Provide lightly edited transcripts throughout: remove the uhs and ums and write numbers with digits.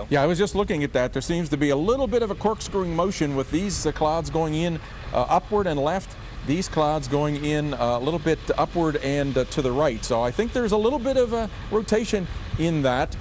Yeah, I was just looking at that. There seems to be a little bit of a corkscrewing motion with these clouds going in upward and left, these clouds going in a little bit upward and to the right. So I think there's a little bit of a rotation in that,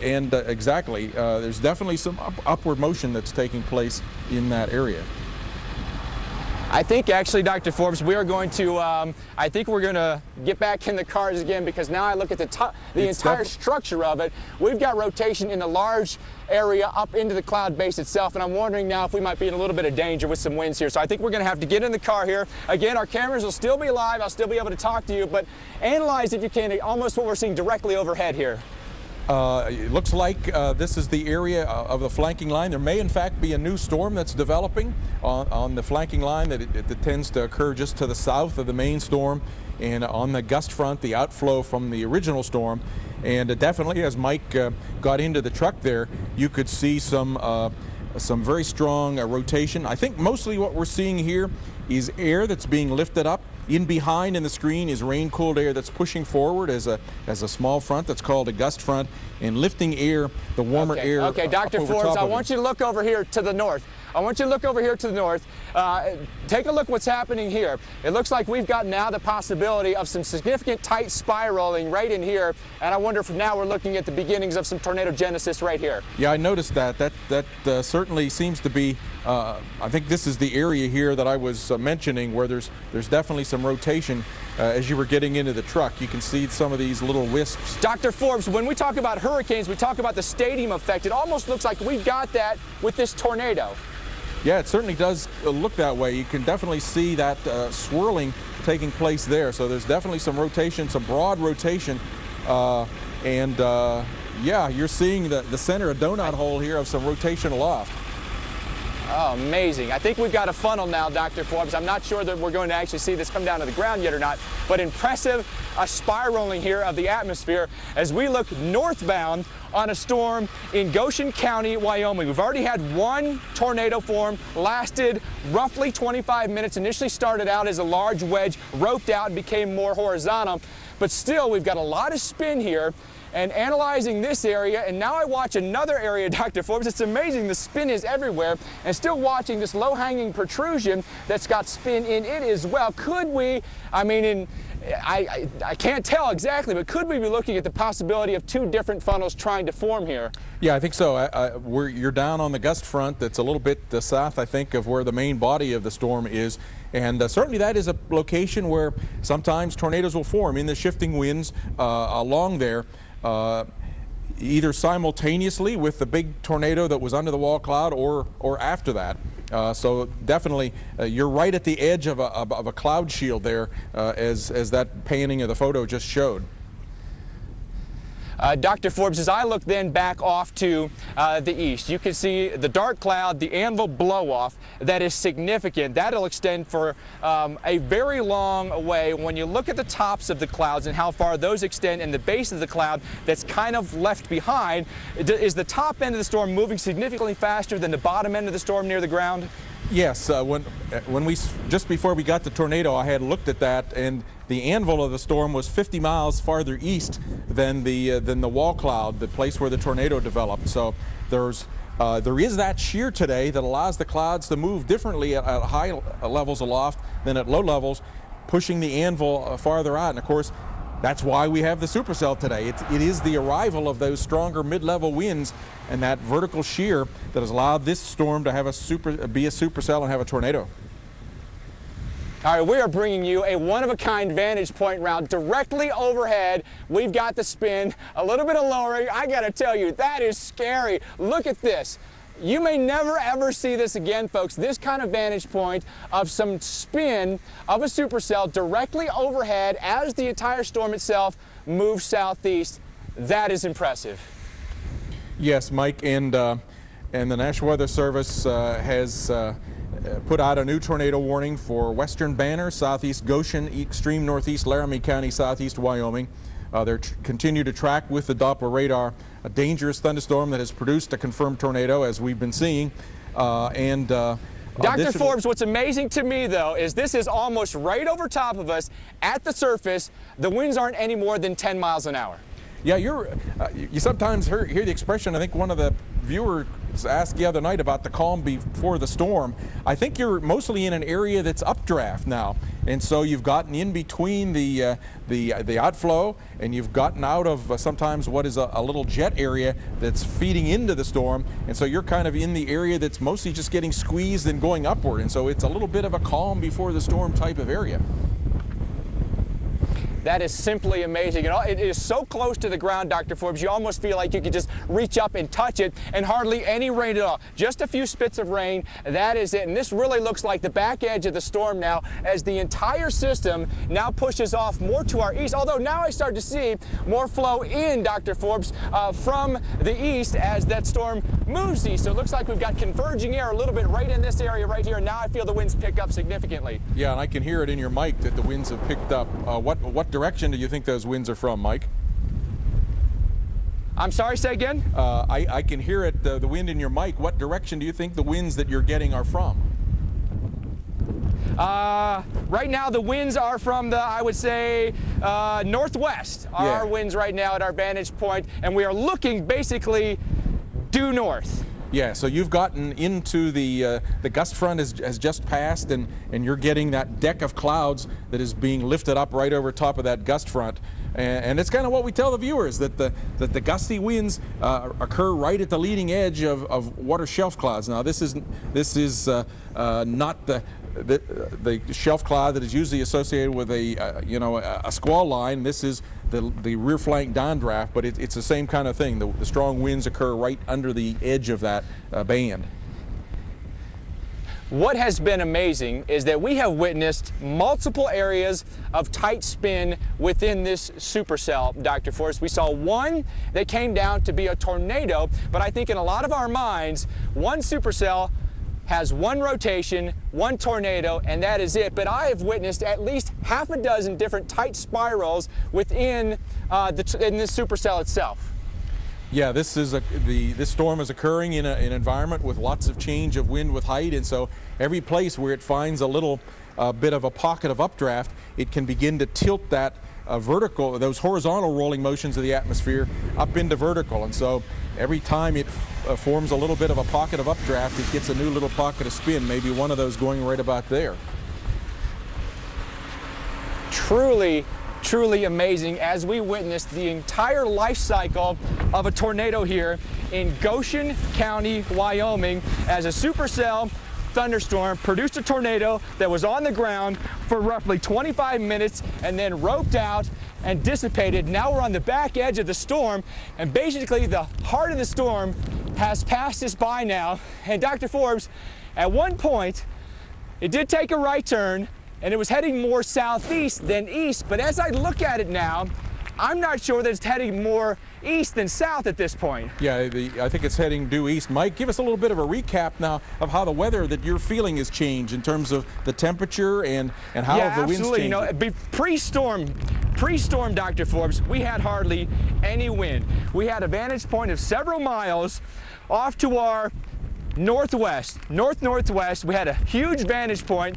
exactly, there's definitely some upward motion that's taking place in that area. I think actually, Dr. Forbes, we are going to, I think we're going to get back in the cars again, because now I look at the entire structure of it. We've got rotation in the large area up into the cloud base itself, and I'm wondering now if we might be in a little bit of danger with some winds here. So I think we're going to have to get in the car here. Again, our cameras will still be live. I'll still be able to talk to you, but analyze, if you can, almost what we're seeing directly overhead here. It looks like this is the area of the flanking line. There may in fact be a new storm that's developing on the flanking line that tends to occur just to the south of the main storm, and on the gust front, the outflow from the original storm. And definitely, as Mike got into the truck there, you could see some very strong rotation. I think mostly what we're seeing here is air that's being lifted up. In behind in the screen is rain-cooled air that's pushing forward as a small front that's called a gust front, and lifting air, the warmer air. Okay, Dr. Forbes, I want you to look over here to the north. I want you to look over here to the north. Take a look what's happening here. It looks like we've got now the possibility of some significant tight spiraling right in here, and I wonder if now we're looking at the beginnings of some tornadogenesis right here. Yeah, I noticed that. That certainly seems to be, I think this is the area here that I was mentioning, where there's definitely some rotation as you were getting into the truck. You can see some of these little wisps. Dr. Forbes, when we talk about hurricanes, we talk about the stadium effect. It almost looks like we've got that with this tornado. Yeah, it certainly does look that way. You can definitely see that swirling taking place there. So there's definitely some rotation, some broad rotation. Yeah, you're seeing the center, a donut hole here of some rotation aloft. Oh, amazing. I think we've got a funnel now, Dr. Forbes. I'm not sure that we're going to actually see this come down to the ground yet or not, but impressive spiraling here of the atmosphere as we look northbound on a storm in Goshen County, Wyoming. We've already had one tornado form, lasted roughly 25 minutes, initially started out as a large wedge, roped out and became more horizontal, but still we've got a lot of spin here. And analyzing this area, and now I watch another area, Dr. Forbes. It's amazing, the spin is everywhere, and still watching this low-hanging protrusion that's got spin in it as well. Could we, I mean, I can't tell exactly, but could we be looking at the possibility of two different funnels trying to form here? Yeah, I think so. You're down on the gust front that's a little bit south, I think, of where the main body of the storm is. And certainly that is a location where sometimes tornadoes will form in the shifting winds along there. Either simultaneously with the big tornado that was under the wall cloud, or after that. So definitely, you're right at the edge of a cloud shield there, as that panning of the photo just showed. Dr. Forbes, as I look then back off to the east, you can see the dark cloud, the anvil blow-off, that is significant. That'll extend for a very long way. When you look at the tops of the clouds and how far those extend, and the base of the cloud that's kind of left behind, is the top end of the storm moving significantly faster than the bottom end of the storm near the ground? Yes, just before we got the tornado, I had looked at that, and the anvil of the storm was 50 miles farther east than the wall cloud, the place where the tornado developed. So there is that shear today that allows the clouds to move differently at high levels aloft than at low levels, pushing the anvil farther out. And of course, that's why we have the supercell today. It is the arrival of those stronger mid-level winds and that vertical shear that has allowed this storm to have be a supercell and have a tornado. All right, we are bringing you a one-of-a-kind vantage point round directly overhead. We've got the spin, a little bit of lowering. I got to tell you, that is scary. Look at this. You may never ever see this again, folks. This kind of vantage point of some spin of a supercell directly overhead as the entire storm itself moves southeast. That is impressive. Yes, Mike, and the National Weather Service has put out a new tornado warning for western Banner, southeast Goshen, extreme northeast Laramie County, southeast Wyoming. They continue to track with the Doppler radar a dangerous thunderstorm that has produced a confirmed tornado, as we've been seeing. Dr. Forbes, what's amazing to me, though, is this is almost right over top of us at the surface. The winds aren't any more than 10 miles an hour. Yeah, you sometimes hear the expression. I think one of the viewers asked the other night about the calm before the storm. I think you're mostly in an area that's updraft now, and so you've gotten in between the outflow, and you've gotten out of sometimes what is a little jet area that's feeding into the storm, and so you're kind of in the area that's mostly just getting squeezed and going upward, and so it's a little bit of a calm before the storm type of area. That is simply amazing. It is so close to the ground, Dr. Forbes, you almost feel like you could just reach up and touch it, and hardly any rain at all. Just a few spits of rain, that is it. And this really looks like the back edge of the storm now, as the entire system now pushes off more to our east, although now I start to see more flow in, Dr. Forbes, from the east as that storm moves east. So it looks like we've got converging air a little bit right in this area right here, and now I feel the winds pick up significantly. Yeah, and I can hear it in your mic that the winds have picked up. What direction do you think those winds are from, Mike? I'm sorry, say again? I can hear it, the wind in your mic. What direction do you think the winds that you're getting are from? Right now the winds are from I would say, northwest are our winds right now at our vantage point, and we are looking basically due north. Yeah, so you've gotten into the gust front has just passed, and you're getting that deck of clouds that is being lifted up right over top of that gust front. And it's kind of what we tell the viewers, that the gusty winds occur right at the leading edge of water shelf clouds. Now this is not the shelf cloud that is usually associated with a squall line. This is the rear flank downdraft, but it's the same kind of thing. The strong winds occur right under the edge of that band. What has been amazing is that we have witnessed multiple areas of tight spin within this supercell, Dr. Forbes. We saw one that came down to be a tornado, but I think in a lot of our minds, one supercell has one rotation, one tornado, and that is it. But I have witnessed at least half a dozen different tight spirals within in this supercell itself. Yeah, this storm is occurring in an environment with lots of change of wind with height, and so every place where it finds a little bit of a pocket of updraft, it can begin to tilt that those horizontal rolling motions of the atmosphere up into vertical. And so every time it forms a little bit of a pocket of updraft, it gets a new little pocket of spin, maybe one of those going right about there. Truly amazing as we witnessed the entire life cycle of a tornado here in Goshen County, Wyoming, as a supercell thunderstorm produced a tornado that was on the ground for roughly 25 minutes and then roped out and dissipated. Now we're on the back edge of the storm, and basically the heart of the storm has passed us by now. And Dr. Forbes, at one point it did take a right turn, and it was heading more southeast than east, but as I look at it now, I'm not sure that it's heading more east than south at this point. Yeah, I think it's heading due east. Mike, give us a little bit of a recap now of how the weather that you're feeling has changed in terms of the temperature and how the winds changed. Yeah, absolutely. Pre-storm, Dr. Forbes, we had hardly any wind. We had a vantage point of several miles off to our northwest. We had a huge vantage point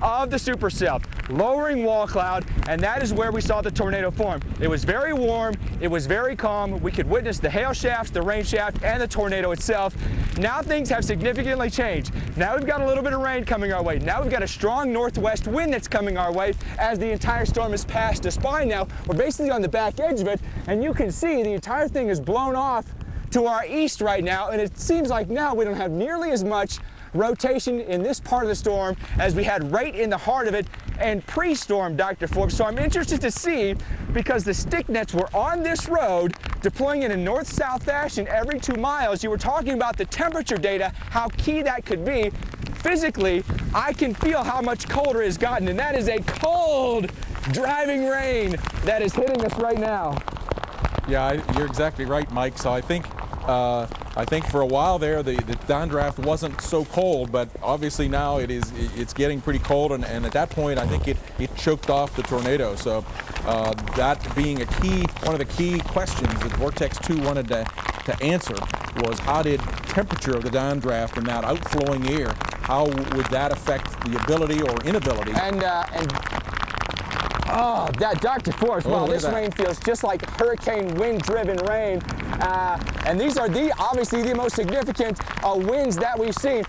of the supercell, lowering wall cloud, and that is where we saw the tornado form. It was very warm, it was very calm. We could witness the hail shafts, the rain shaft, and the tornado itself. Now things have significantly changed. Now we've got a little bit of rain coming our way. Now we've got a strong northwest wind that's coming our way as the entire storm has passed us by. Now we're basically on the back edge of it, and you can see the entire thing is blown off to our east right now, and it seems like now we don't have nearly as much rotation in this part of the storm as we had right in the heart of it and pre-storm, Dr. Forbes. So I'm interested to see, because the stick nets were on this road deploying in a north-south fashion every 2 miles. You were talking about the temperature data, how key that could be. Physically, I can feel how much colder it has gotten, and that is a cold driving rain that is hitting us right now. Yeah, you're exactly right, Mike. So I think for a while there the downdraft wasn't so cold, but obviously now it's getting pretty cold, and at that point I think it choked off the tornado. So that being one of the key questions that Vortex2 wanted to answer was, how did temperature of the downdraft and that outflowing air, how would that affect the ability or inability? Oh, that Dr. Forbes, wow, this rain feels just like hurricane wind-driven rain. And these are obviously the most significant winds that we've seen.